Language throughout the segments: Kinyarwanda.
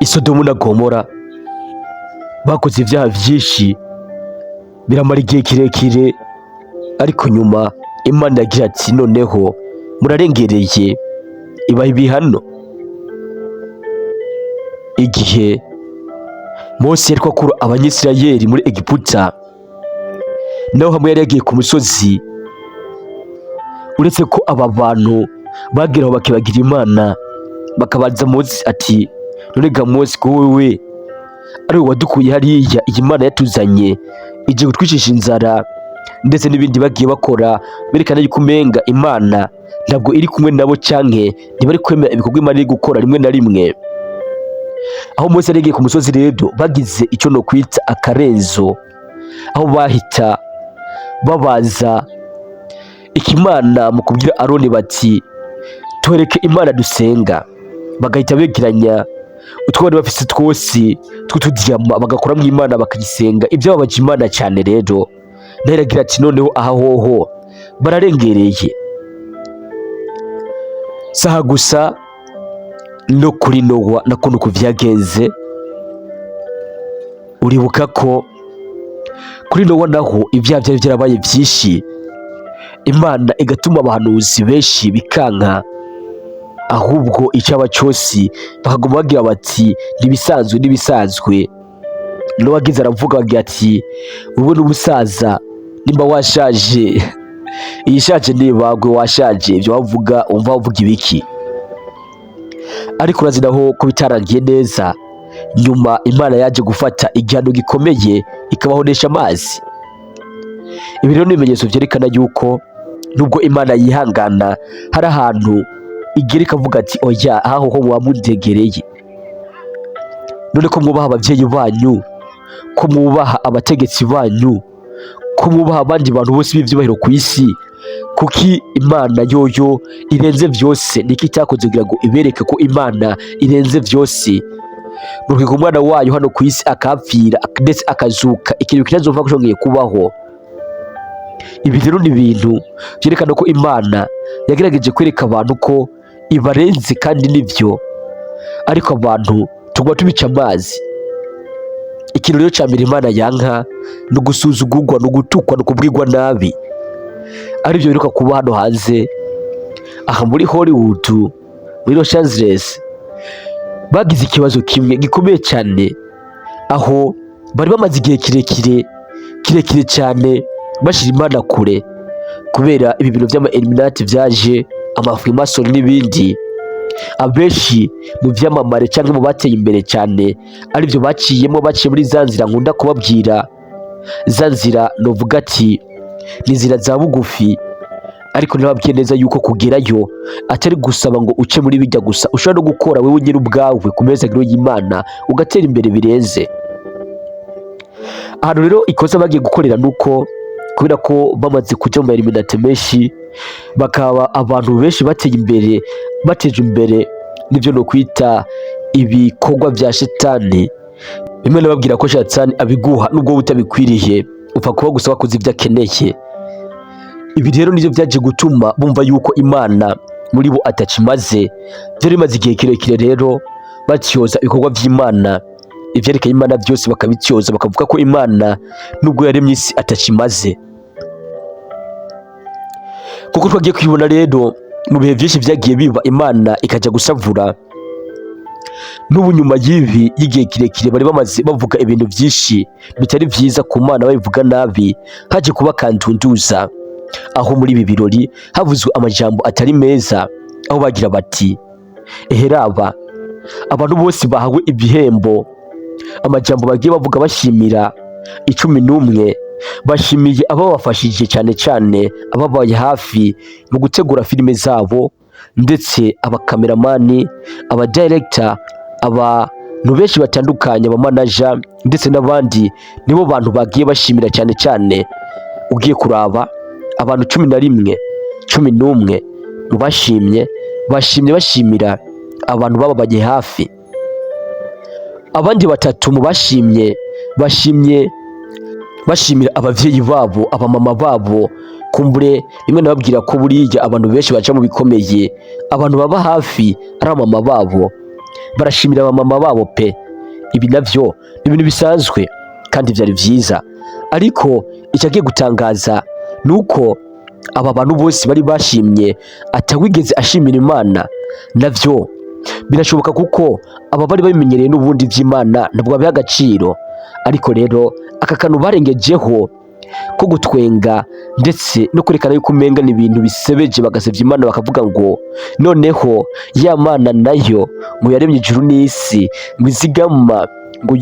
Isodomu na Gomora bakoze ibyaha byinshi biramara igihe kirekire, ariko nyuma Imana yagira ati noneho murarengereye, ibaha ibihano. Igihe Mose yari akura Abanyisirayeli muri Egiputa, naho hamwe yari yagiye ku musozi, uretse ko aba bantu bageraho bakibagira Imana, bakabaza Mose ati none ga Mose ko wowe ari wowe wadukuye hariya, iyi Mana yatuzanye igiye kutwicisha inzara ndetse n'ibindi bagiye bakora berekana yuko umenga Imana ntabwo iri kumwe nabo canke ntibari kwemera ibikorwa Imana iri gukora rimwe na rimwe. Aho Mose yari yagiye ku musozi rero bagize icyo no kwita akarenzo, aho bahita babaza ikimana mu kubwira Aroni bati twereke Imana dusenga, bagahita begeranya utwo bari bafise twose tw'utudiyama bagakoramo Imana bakagisenga. Ibyo babaje Imana cyane rero, nayo iragira ati noneho aha hoho bararengereye. Saha gusa no kuri Nowa nakuntu uko vyagenze. Uribuka ko kuri Nowa naho ibyaha byari byarabaye byinshi, Imana igatuma abahanuzi benshi bikanka, ahubwo icyaba cyose bakaguma bagira bati ntibisanzwe. Nowa agize aravuga agira ati wowe n'ubusaza nimba washaje, iyi shaje nibagwe washaje, ibyo wavuga umva wavuga ibiki? Ariko urazinaho ko bitarangiye neza, nyuma Imana yaje gufata igihano gikomeye ikabahonesha amazi. Ibi rero ni ibimenyetso byerekana yuko nubwo Imana yihangana, hari ahantu igera ikavuga ati oya aha hoho mwamundegereye. None ko mwubaha ababyeyi banyu, ko mwubaha abategetsi banyu, ko mwubaha abandi bantu bose b'ibyubahiro ku isi, kuki Imana yoyo irenze byose? Niki cyakoze kugira ngo ibereke ko Imana irenze byose? Nuko umwana wayo hano ku isi akapfira ndetse akazuka, ikintu kitazova kushongeye kubaho. Ibi rero ni ibintu byerekana ko Imana yagerageje kwereka abantu ko ibarenze, kandi nibyo, ariko abantu tuguma tubica amazi. Ikintu rero cya mbere Imana yanka ni ugusuzugurwa, ni ugutukwa, ni ukubwirwa nabi. Aribyo biruka kuba hano hanze aha muri Hollywood, muri Los Angeles, bagize ikibazo kimwe gikomeye cyane, aho bari bamaze igihe kirekire cyane bashyira Imana kure, kubera ibi bintu by'ama Illuminati byaje, amafrimason n'ibindi. Abenshi mu byamamare cyangwa mu bateye imbere cyane aribyo baciye muri za nzira nkunda kubabwira, za nzira novuga ati ni inzira za bugufi, ariko nababwiye neza yuko kugerayo atari gusaba ngo uce muri bijya gusa, ushobora no gukora wewe nyine ubwawe ku mezagiro y'Imana ugatera imbere birenze. Ahantu rero ikosa bagiye gukorera nuko kubera ko bamaze kujya mu Illuminati menshi, bakaba abantu benshi bateje imbere nibyo no kwita ibikorwa bya Shetani. Bimwe nababwira ko Shetani abiguha nubwo utabikwiriye, upfa kuba gusa wakoze ibyo akeneye. Ibi rero nibyo byaje gutuma bumva yuko Imana muri bo atakimaze. Byari bimaze igihe kirekire rero batyoza ibikorwa by'Imana, ibyerekeye Imana byose bakabityoza, bakavuga ko Imana nubwo yaremye isi atakimaze. Kuko twagiye kwibona rero mu bihe byinshi byagiye biba, Imana ikajya gusavura. N'ubu nyuma y'ibi y'igihe kirekire bari bamaze bavuga ibintu byinshi bitari byiza ku Mana, babivuga nabi, haje kuba kandunduza, aho muri ibi birori havuzwe amajambo atari meza, aho bagira bati eheraba abantu bose bahawe ibihembo. Amajambo bagiye bavuga bashimira 11, bashimiye ababafashije cyane ababaye hafi mu gutegura filime zabo, ndetse abakameramani, abadirector, abantu benshi batandukanye, abamanaja ndetse n'abandi, nibo bantu bagiye bashimira cyane. Ugiye kuraba abantu 11 mu bashimye bashimira abantu bababaye hafi. Abandi 3 mu bashimira abavyeyi babo, abamama babo. Kumbure rimwe nababwira ko buriya abantu benshi baca mu bikomeye, abantu baba hafi ari abamama babo, barashimira abamama babo pe. Ibi navyo ni ibintu bisanzwe kandi byari byiza, ariko icyagiye gutangaza nuko aba bantu bose bari bashimye atawigeze ashimira Imana. Navyo birashoboka kuko aba bari babimenyereye n'ubundi by'Imana ntabwo babiha agaciro, ariko rero aka kantu barengejeho ko gutwenga ndetse no kwerekana yuko umenga ni ibintu bisebeje, bagasebya Imana bakavuga ngo noneho ya Mana nayo ngo yaremye ijuru n'isi ngo izigama, ngo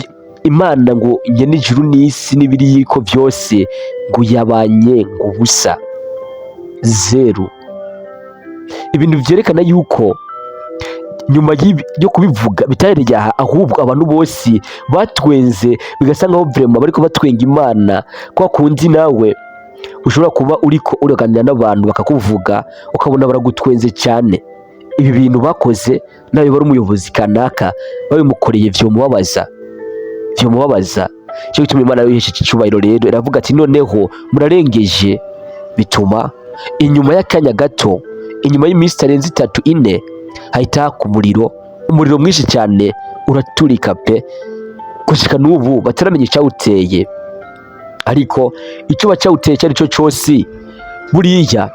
Imana ngo ingene ijuru n'isi n'ibiriyiko byose ngo yabanye ngo ubusa, zeru. Ibintu byerekana yuko nyuma yo kubivuga bitarereye aha, ahubwo abantu bose batwenze, bigasa nkaho vraiment bariko batwenga Imana. Kwa kundi nawe ushobora kuba uriko uraganira n'abantu bakakuvuga ukabona baragutwenze cyane. Ibi bintu bakoze nawe bari umuyobozi kanaka babimukoreye vyomubabaza. Cyo gituma Imana yihesheje icyubahiro rero iravuga ati noneho murarengeje, bituma inyuma y'akanya gato, inyuma y'iminsi itarenze 3-4 hahita haka umuriro mwinshi cyane uraturika pe, gushika n'ubu bataramenya icyawuteye. Ariko icyo bacyawuteye cyari cyo cyose, buriya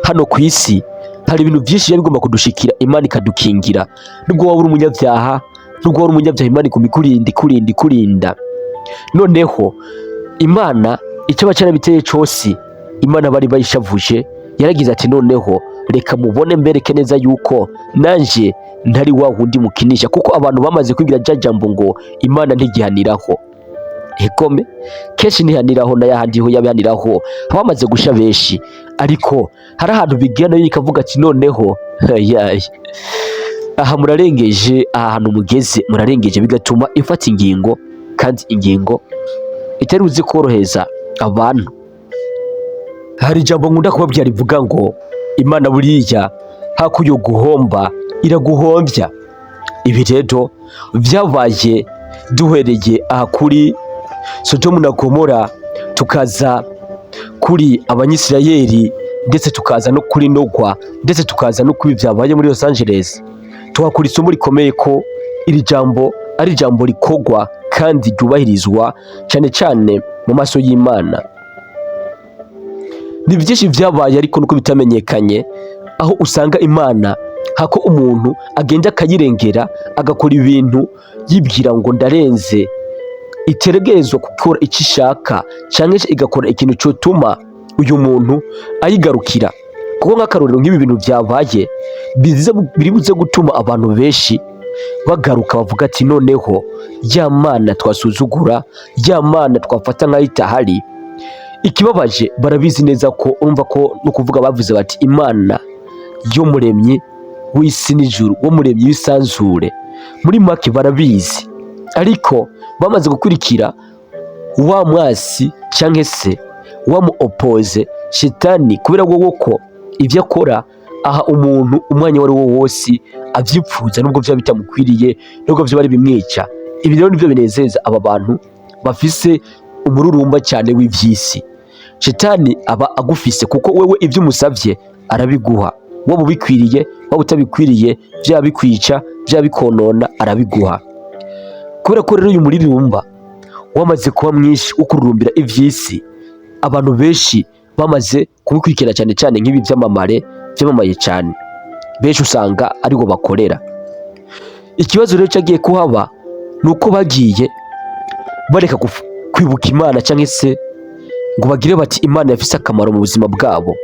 hano ku isi hari ibintu byinshi biba bigomba kudushikira Imana ikadukingira. Nubwo waba uri umunyabyaha, Imana ikurinda. Noneho Imana icyo bacarabiteye cyose, Imana bari bayishavuje, yaragize ati noneho reka mubone mbereke neza yuko nanje ntari wa wundi mukinisha, kuko abantu bamaze kwigira jambo ngo Imana ntigihaniraho. Hekome kenshi ntihaniraho na yahandi ho yabihaniraho bamaze gusha benshi, ariko hari ahantu bigana yikavuga ati noneho aha murarengeje, aha hantu mugeze murarengeje, bigatuma ifata ingingo, kandi ingingo itari uzi koroheza abantu. Hari ijambo nkunda kubabwira rivuga ngo Imana buriya hakuyo guhomba iraguhombya. Ibi rero byabaye duhereye aha kuri Sodomu na Gomora, tukaza kuri Abanyisirayeli, ndetse tukaza no kuri Nogwa, ndetse tukaza no kuri byabaye muri Los Angeles. Tuhakura isomo rikomeye ko iri jambo ari jambo rikogwa kandi ryubahirizwa cyane cyane mu maso y'Imana. Ni byinshi byabaye ariko nuko bitamenyekanye, aho usanga Imana hako umuntu agenda akayirengera agakora ibintu yibwira ngo ndarenze, iteregerezwa gukora icyo ishaka cyangwa igakora ikintu cyotuma uyu muntu ayigarukira. Kuko nk'akarorero nk'ibi bintu byabaye biri buze gutuma abantu benshi bagaruka bavuga ati noneho ya Mana twasuzugura, ya Mana twafata nk'aho itahari. Ikibabaje barabizi neza ko urumva ko no kuvuga bavuze bati Imana yo muremyi w'isi n'ijuru, wo muremyi w'isanzure, muri make barabizi, ariko bamaze gukurikira wa mwasi cyangwa se wa mu oppoze Shitani, kubera ko ibyo akora aha umuntu umwanya wari wo wose abyipfuza, nubwo byaba bitamukwiriye, nubwo byo bari bimwica. Ibi rero nibyo binezeza aba bantu bafise umururumba cyane w'ibyisi. Shitani aba agufise kuko wewe ibyo umusabye arabiguha, waba ubikwiriye waba utabikwiriye, byaba bikwica byaba bikonona arabiguha. Kubera ko rero uyu murirumba wamaze kuba mwinshi ukururumbira ibyisi, abantu benshi bamaze kubikurikira cyane cyane nk'ibi byamamaye cyane, benshi usanga ariho bakorera. Ikibazo rero cyagiye kuhaba nuko bagiye bareka kwibuka Imana cyangwa se ngo bagire bati Imana yafise akamaro mu buzima bwabo.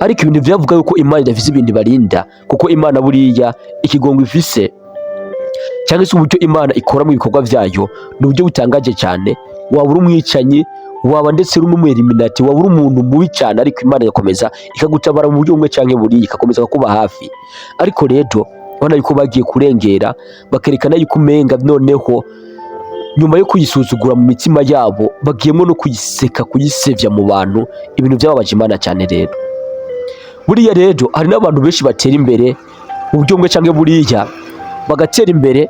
Ariko ibintu byavuga yuko Imana idafise ibindi barinda, kuko Imana buriya ikigongo ifise cyangwa se uburyo Imana ikora mu bikorwa byayo ni uburyo butangaje cyane. Waba uri umwicanyi, waba ndetse uri n'umweliminati, waba uri umuntu mubi cyane, ariko Imana igakomeza ikagutabara mu buryo bumwe cyangwa buriya, ikakomeza kuba hafi. Ariko rero ubona yuko bagiye kurengera bakerekana yuko umenga noneho nyuma yo kuyisuzugura mu mitima yabo bagiyemo no kuyiseka, kuyisevya mu bantu, ibintu byababaje Imana cyane. Rero buriya rero hari n'abantu benshi batera imbere mu buryo bumwe cyangwa buriya, bagatera imbere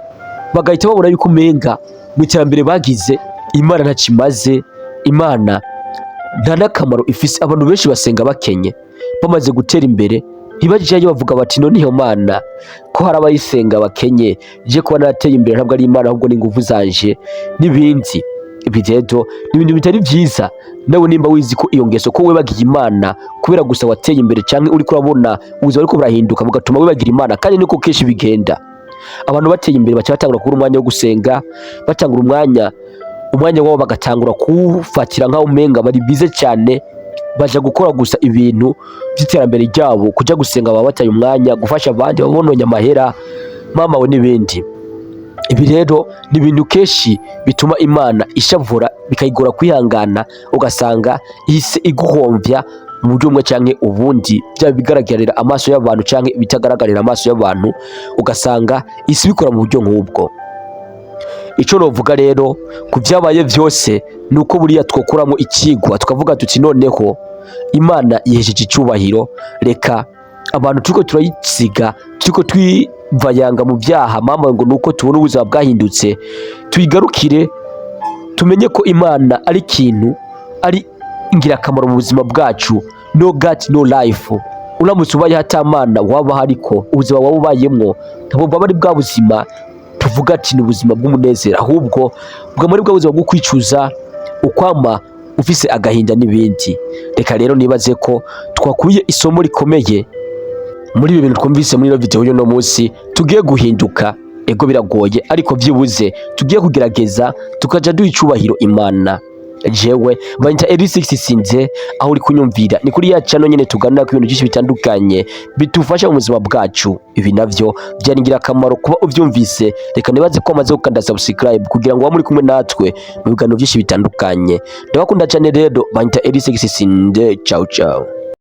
bagahita babona yuko umenga mu iterambere bagize Imana ntakimaze, Imana nta n'akamaro ifise. Abantu benshi basenga bakenye, bamaze gutera imbere ntibajyayo bavuga bati none iyo mana ko hari abayisenga bakenye, je kuba narateye imbere ntabwo ari imana ahubwo n'ingufu zanje n'ibindi. Ibi rero ni ibintu bitari byiza. Nawe nimba wizi ko iyo ngeso ko webagiye imana kubera gusa wateye imbere cyangwa uri kurabona ubuzima ariko burahinduka bugatuma webagira imana, kandi niko kenshi bigenda. Abantu bateye imbere baca batangura kubura umwanya wo gusenga, batangura umwanya wabo bagatangura kuwufatira nk'aho umenga bari bize cyane, baje gukora gusa ibintu by'iterambere ryabo, kujya gusenga baba bataye umwanya, gufasha abandi babononye amahera mama we n'ibindi. Ibi rero ni ibintu kenshi bituma imana ishavura bikayigora kwihangana, ugasanga ihise iguhomvya mu buryo bumwe cyangwa ubundi, byaba bigaragarira amaso y'abantu cyangwa bitagaragarira amaso y'abantu, ugasanga isi bikora mu buryo nk'ubwo. Icyo novuga rero ku byabaye byose ni uko buriya twokuramo ikigwa tukavuga tuti noneho imana yihesheje icyubahiro, reka abantu turiko turayisiga, turiko twivayanga mu byaha mama ngo nuko tubona ubuzima bwahindutse, tuyigarukire tumenye ko imana ari ikintu ari ingirakamaro mu buzima bwacu. No God no life. Uramutse ubaye hatamana waba hariko ubuzima waba ubayemwo ntabwo bwaba ari bwa buzima tuvuga ati ni ubuzima bw'umunezero, ahubwo bwa muri bwa buzima bwo kwicuza, ukwama ufise agahinda n'ibindi. Reka rero nibaze ko twakuye isomo rikomeye muri ibi bintu twumvise muri ino video y'uno munsi. Tugiye guhinduka, ego biragoye ariko byibuze tugiye kugerageza tukaja duha icyubahiro imana. Jewe banyita Eri6 Sinze, aho uri kunyumvira ni kuri ya channel nyene tuganira ku bintu byinshi bitandukanye bitufasha mu buzima bwacu. Ibi navyo byaringira akamaro kuba ubyumvise. Reka nibaze ko amaze gukanda subscribe kugira ngo muri kumwe natwe mu biganiro byinshi bitandukanye. Ndabakunda cyane rero, banyita Eri6 Sinze. Ciao ciao.